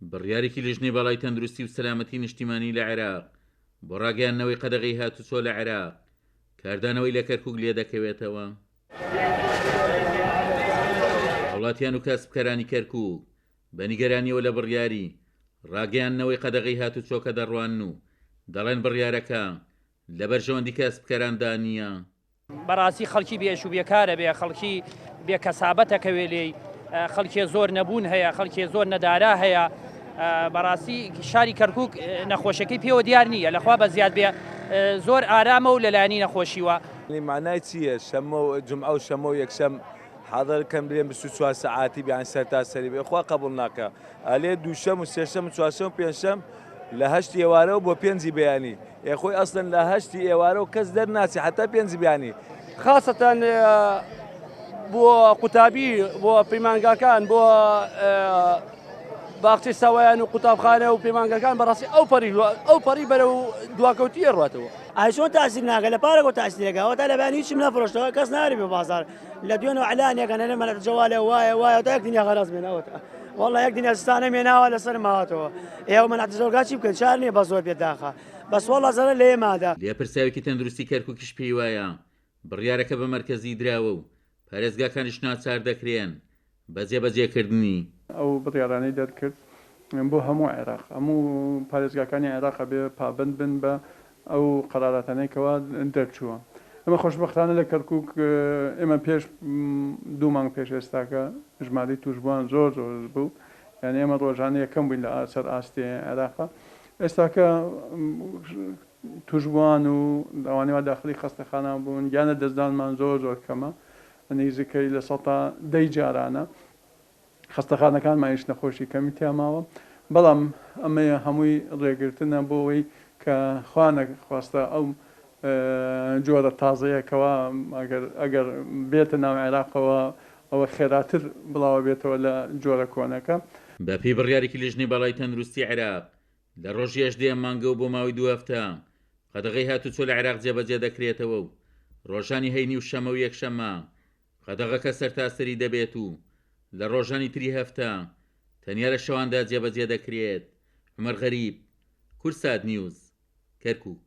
بڕیارێکی لژنەی بەڵای تەندروستی و سەلامەتی نیشتیمانی لە عێراق بۆ ڕاگەیاندنەوەی قەدەغەی هاتوچۆ لە عێراق کاردانەوەی لە کەرکووک لێ دەکەوێتەوە. وڵاتیان و کاسبکەرانی کەرکووک بە نیگەرانیەوە لە بڕیاری ڕاگەیاندنەوەی قەدەغەی هاتوچۆکە دەڕوان و دەڵێن بڕیارەکە لە بەرژەوەندی کاسبکەراندا نییە. بەڕاستی خەڵکی بێش و بێکارە بێ، خەڵکی بێکەسابەتەکەوێ لێی، خەڵکێ زۆر نەبوون هەیە، خەڵکێ زۆر نەدارا هەیە. بەڕاستی شاری کەرکووک نەخۆشەکەی پێوە دیار نییە، لەخوا بە زیاد بێ زۆر ئارامە و لەلایەنی نەخۆشیوە. معنای چییە؟ شەمە و جمعە و شەمە و یەکشەم حاضر کەم برێن 24 سەعاتی بیان سەر تا سەری بێ، خوا قبول ناکە. ئەلێ دووشەم و سێشەم و چوارشەم و پێنجشەم لە 8 ئێوارەوە بۆ 5 بەیانی، خۆی ئەسڵەن لە 8 ئێوارە و کەس دەرناچێ حتا 5 بیانی. خاصەتەن بۆ قوتابی، بۆ پەیمانگاکان، بۆ باخچەی ساوایان و قوتابخانە و پەیمانگاکان بەڕاستی ئەو پەڕی بەرەو دواکەوتیە ڕاتەوە. ئایشۆن تاسیر ناکە لە پارێکەوە تاسیرەکە تا لەبانی هیچم نەفرۆشتەوە، کەس ناری بێ بازار لە دوێنەوە ئەعلانێکە نەنێ مەلەت جەوالێ وایە تا یەک دنیا غەرەز مێناوەتە، وەڵڵا یەک دنیا ستانە مێناوە لەسەر ماوەتەوە. ئێوە مەنعەت زۆرگا چی بکەن؟ چار نییە بە زۆر پێداخە، بەس وەڵڵا زەرە لە ئێمادا. لێپرساوێکی تەندروستی کەرکووکیش پێی وایە بڕیارەکە بە مەرکەزی دراوە و پارێزگاکانیش ناچار دەکرێن بە جێبەجێکردنی ئەو بڕیارانەی دەرکرد بۆ هەموو عێراق، هەموو پارێزگاکانی عێراق بێ پابند بن بە ئەو قەراراتانەیەکەوە دەرچووە. ئەمە خۆشبەختانە لە کەرکووک ئێمە پێش 2 مانگ پێش ئێستاکە ژمارەی توشبووان زۆر بوو، یعنی ئێمە ڕۆژانە یەکەم بووین لە سەر ئاستی عێراقا. ئێستاکە توشبووان و ئەوانەوە داخلی خەستەخانە بوون، یانە دەستدانمان زۆر کەمە، نزیکەی لە 110 جارانە خەستەخانەکان مایش نەخۆشی کەمی تێماوە. بەڵام ئەمە هەمووی ڕێگرتنە بۆ ئەوەی کە خوا نەخواستە ئەو جۆرە تازەیەکەوە ئەگەر بێتە ناو عێراقەوە ئەوە خێراتر بڵاوە بێتەوە لە جۆرە کۆنەکە. بەپێی بڕیارێکی لژنەی بەڵای تەندروستی عێراق لە ڕۆژی 18 مانگە و بۆ ماوەی 2 هەفتە قەدەغەی هاتوچۆ لە عێراق جێبەجێ دەکرێتەوە و ڕۆژانی هەینی و شەمە و یەکشەمە قەدەغەکە سەرتاسەری دەبێت و لە ڕۆژانی تری هەفتە تەنیا لە شەواندا جێبەجێ دەکرێت. عومەر غەریب، کورسات نیوز، کەرکووک.